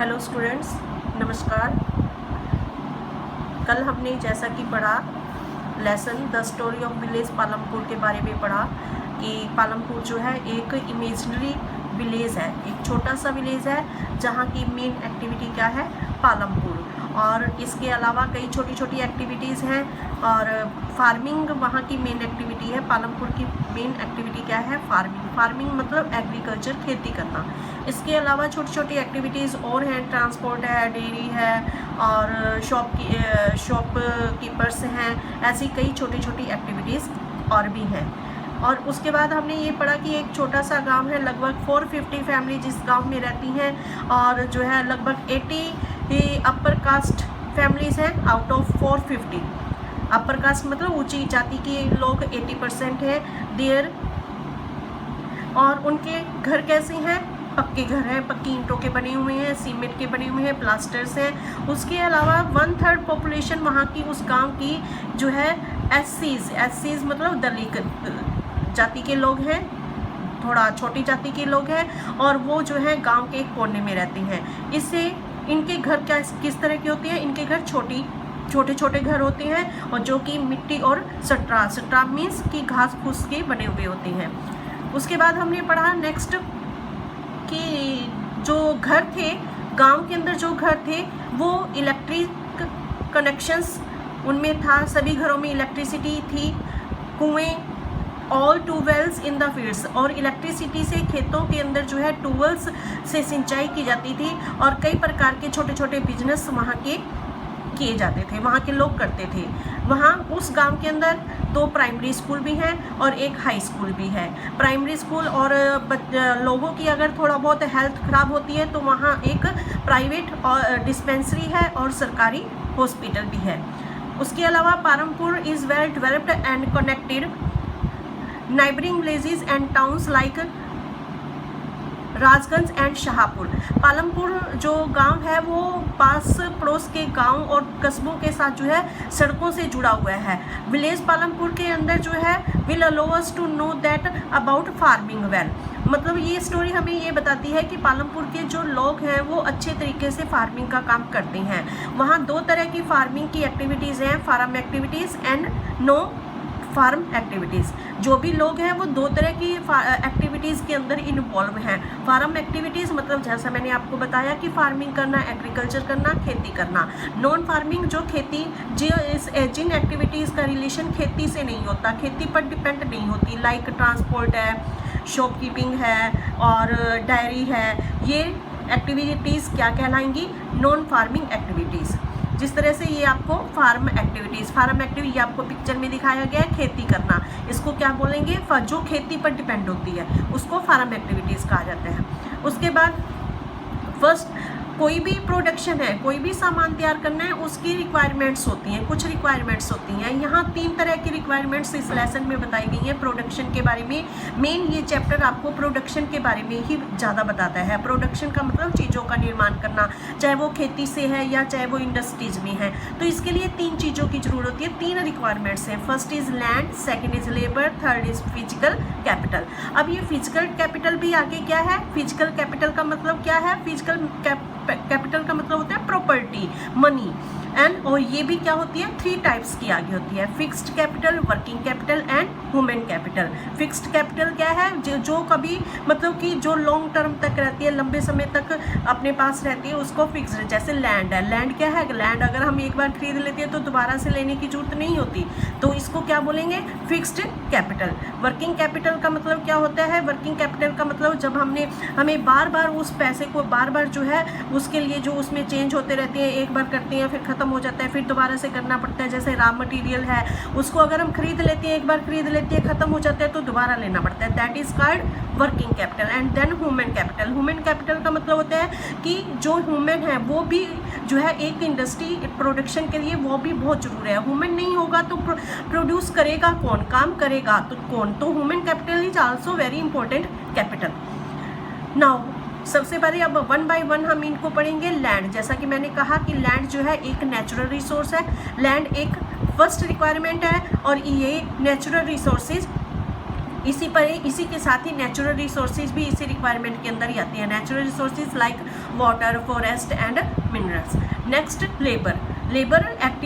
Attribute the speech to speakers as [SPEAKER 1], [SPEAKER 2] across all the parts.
[SPEAKER 1] Hello students, नमस्कार। कल हमने जैसा कि पढ़ा lesson the story of village Palampur के बारे में पढ़ा कि पालमपुर जो है एक इमेजिनरी विलेज है, एक छोटा सा विलेज है जहाँ की मेन एक्टिविटी क्या है, पालमपुर। और इसके अलावा कई छोटी छोटी एक्टिविटीज़ हैं और फार्मिंग वहाँ की मेन एक्टिविटी है। पालमपुर की मेन एक्टिविटी क्या है, फार्मिंग। फार्मिंग मतलब एग्रीकल्चर, खेती करना। इसके अलावा छोटी छोटी एक्टिविटीज़ और हैं, ट्रांसपोर्ट है, डेयरी है और शॉप कीपर्स हैं। ऐसी कई छोटी छोटी एक्टिविटीज़ और भी हैं। और उसके बाद हमने ये पढ़ा कि एक छोटा सा गांव है, लगभग 450 फैमिली जिस गांव में रहती हैं और जो है लगभग 80 अपर कास्ट फैमिलीज़ हैं आउट ऑफ 450। अपर कास्ट मतलब ऊंची जाति के लोग 80% हैं देयर। और उनके घर कैसे हैं, पक्के घर हैं, पक्की ईंटों के बने हुए हैं, सीमेंट के बने हुए हैं, प्लास्टर्स हैं। उसके अलावा 1/3 पॉपुलेशन वहाँ की उस गांव की जो है एससीज मतलब दलित जाति के लोग हैं, थोड़ा छोटी जाति के लोग हैं और वो जो है गांव के एक कोने में रहते हैं। इससे इनके घर क्या किस तरह के होते हैं, इनके घर छोटे छोटे घर होते हैं और जो कि मिट्टी और सट्रा मीन्स कि घास फूस के बने हुए होते हैं। उसके बाद हमने पढ़ा नेक्स्ट कि जो घर थे गांव के अंदर, जो घर थे वो इलेक्ट्रिक कनेक्शंस उनमें था, सभी घरों में इलेक्ट्रिसिटी थी, कुएं, all tube wells in the fields. और इलेक्ट्रिसिटी से खेतों के अंदर जो है ट्यूबवेल्स से सिंचाई की जाती थी और कई प्रकार के छोटे छोटे बिजनेस वहाँ के किए जाते थे, वहाँ के लोग करते थे। वहाँ उस गांव के अंदर 2 प्राइमरी स्कूल भी हैं और एक हाई स्कूल भी है। प्राइमरी स्कूल और लोगों की अगर थोड़ा बहुत हेल्थ ख़राब होती है तो वहाँ एक प्राइवेट और डिस्पेंसरी है और सरकारी हॉस्पिटल भी है। उसके अलावा Palampur is well developed and connected neighbouring villages and towns like Rajganj and Shahpur. Palampur जो गांव है वो पास पड़ोस के गांव और कस्बों के साथ जो है सड़कों से जुड़ा हुआ है। विलेज पालमपुर के अंदर जो है will allow us to know that about farming well. मतलब ये स्टोरी हमें ये बताती है कि पालमपुर के जो लोग हैं वो अच्छे तरीके से फार्मिंग का काम करते हैं। वहाँ 2 तरह की फार्मिंग की एक्टिविटीज़ हैं, farm activities and no farm activities. जो भी लोग हैं वो 2 तरह की एक्टिविटीज़ के अंदर इन्वॉल्व हैं। फार्म एक्टिविटीज़ मतलब जैसा मैंने आपको बताया कि फार्मिंग करना, एग्रीकल्चर करना, खेती करना। नॉन फार्मिंग जो खेती जिन एक्टिविटीज़ का रिलेशन खेती से नहीं होता, खेती पर डिपेंड नहीं होती, लाइक ट्रांसपोर्ट है, शॉपकीपिंग है और डायरी है, ये एक्टिविटीज़ क्या कहलाएंगी, नॉन फार्मिंग एक्टिविटीज़। जिस तरह से ये आपको फार्म एक्टिविटी आपको पिक्चर में दिखाया गया है, खेती करना, इसको क्या बोलेंगे, जो खेती पर डिपेंड होती है उसको फार्म एक्टिविटीज़ कहा जाता है। उसके बाद फर्स्ट कोई भी प्रोडक्शन है, कोई भी सामान तैयार करना है, उसकी रिक्वायरमेंट्स होती हैं, कुछ रिक्वायरमेंट्स होती हैं। यहाँ 3 तरह की रिक्वायरमेंट्स इस लेसन में बताई गई हैं प्रोडक्शन के बारे में। मेन ये चैप्टर आपको प्रोडक्शन के बारे में ही ज़्यादा बताता है। प्रोडक्शन का मतलब चीज़ों का निर्माण करना, चाहे वो खेती से है या चाहे वो इंडस्ट्रीज में है। तो इसके लिए 3 चीज़ों की ज़रूरत होती है, 3 रिक्वायरमेंट्स हैं। First is land, second is labour, third is physical capital. अब ये फिजिकल कैपिटल भी आगे क्या है, फिजिकल कैपिटल का मतलब क्या है, फिजिकल कैपिटल का मतलब होता है प्रॉपर्टी, मनी। एंड और ये भी क्या होती है, 3 टाइप्स की आगे होती है, fixed capital, working capital and human capital. Fixed capital क्या है, जो कभी मतलब कि जो लॉन्ग टर्म तक रहती है, लंबे समय तक अपने पास रहती है, उसको फिक्स्ड। जैसे लैंड है, लैंड क्या है, लैंड अगर हम एक बार खरीद लेते हैं तो दोबारा से लेने की जरूरत नहीं होती, तो इसको क्या बोलेंगे, फिक्स्ड कैपिटल। वर्किंग कैपिटल का मतलब क्या होता है, वर्किंग कैपिटल का मतलब जब हमें बार बार उस पैसे को बार बार जो है उसके लिए जो उसमें चेंज होते रहते हैं, एक बार करते हैं फिर ख़त्म हो जाता है, फिर दोबारा से करना पड़ता है। जैसे रॉ मटेरियल है, उसको अगर हम खरीद लेते हैं, एक बार खरीद लेते हैं, ख़त्म हो जाता है तो दोबारा लेना पड़ता है, that is called working capital. And then human capital. Human capital का मतलब होता है कि जो ह्यूमन है वो भी जो है एक इंडस्ट्री प्रोडक्शन के लिए वो भी बहुत ज़रूरी है। ह्यूमन नहीं होगा तो प्रोड्यूस करेगा कौन, काम करेगा तो कौन, तो human capital is also very important capital. Now सबसे पहले अब 1 बाय 1 हम इनको पढ़ेंगे। लैंड, जैसा कि मैंने कहा कि लैंड जो है एक नेचुरल रिसोर्स है, लैंड एक फर्स्ट रिक्वायरमेंट है और ये नेचुरल रिसोर्सेज इसी के साथ ही नेचुरल रिसोर्सेज भी इसी रिक्वायरमेंट के अंदर ही आती है, natural resources like water, forest and minerals. Next labour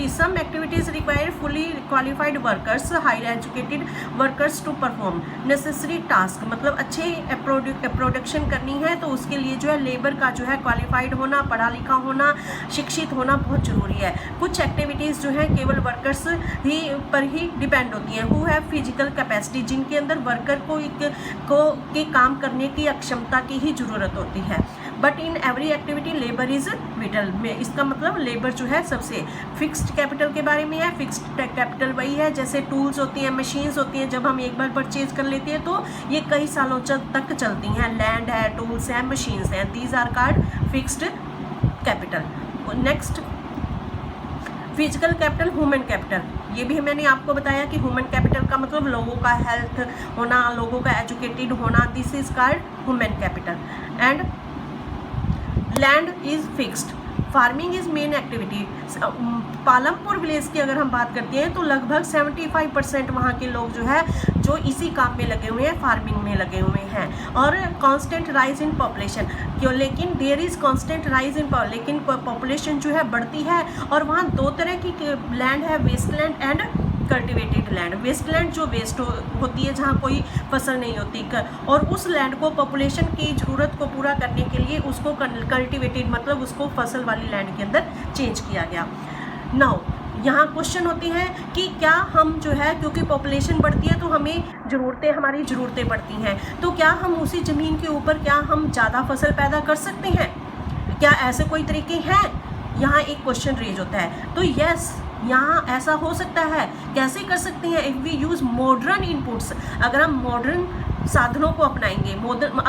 [SPEAKER 1] some activities require fully qualified workers, highly educated workers to perform necessary task, मतलब अच्छे प्रोडक्शन करनी है तो उसके लिए जो है लेबर का जो है क्वालिफाइड होना, पढ़ा लिखा होना, शिक्षित होना बहुत ज़रूरी है। कुछ एक्टिविटीज़ जो है केवल वर्कर्स ही पर ही डिपेंड होती हैं, हु हैव फिजिकल कैपेसिटी, जिनके अंदर वर्कर के काम करने की अक्षमता की ही ज़रूरत होती है। But in every activity labour is whittle, में इसका मतलब लेबर जो है सबसे। फिक्स्ड कैपिटल के बारे में है, फिक्स्ड कैपिटल वही है जैसे टूल्स होती हैं, मशीन्स होती हैं, जब हम एक बार परचेज कर लेते हैं तो ये कई सालों तक चलती हैं। लैंड है, टूल्स हैं, मशीन्स हैं, these are called fixed capital. Next physical capital, human capital, ये भी मैंने आपको बताया कि ह्यूमन कैपिटल का मतलब लोगों का हेल्थ होना, लोगों का एजुकेटेड होना, this is called human capital. And land is fixed, farming is main activity. Palampur village की अगर हम बात करते हैं तो लगभग 75% वहाँ के लोग जो है जो इसी काम में लगे हुए हैं, फार्मिंग में लगे हुए हैं। और कांस्टेंट राइज इन पॉपुलेशन, क्यों, लेकिन there is constant rise in, लेकिन पॉपुलेशन जो है बढ़ती है। और वहाँ दो तरह की लैंड है, wasteland and cultivated land. Wasteland जो वेस्ट होती है जहाँ कोई फसल नहीं होती, और उस लैंड को पॉपुलेशन की ज़रूरत को पूरा करने के लिए उसको कल्टिवेटेड मतलब उसको फसल वाली लैंड के अंदर चेंज किया गया। नाउ यहाँ क्वेश्चन होती हैं कि क्या हम जो है, क्योंकि पॉपुलेशन बढ़ती है तो हमें हमारी ज़रूरतें बढ़ती हैं, तो क्या हम उसी ज़मीन के ऊपर क्या हम ज़्यादा फसल पैदा कर सकते हैं? क्या ऐसे कोई तरीके हैं? यहाँ एक क्वेश्चन रेज होता है। तो यस, यहाँ ऐसा हो सकता है। कैसे कर सकते हैं? If we use modern inputs, अगर हम मॉडर्न साधनों को अपनाएंगे, मॉडर्न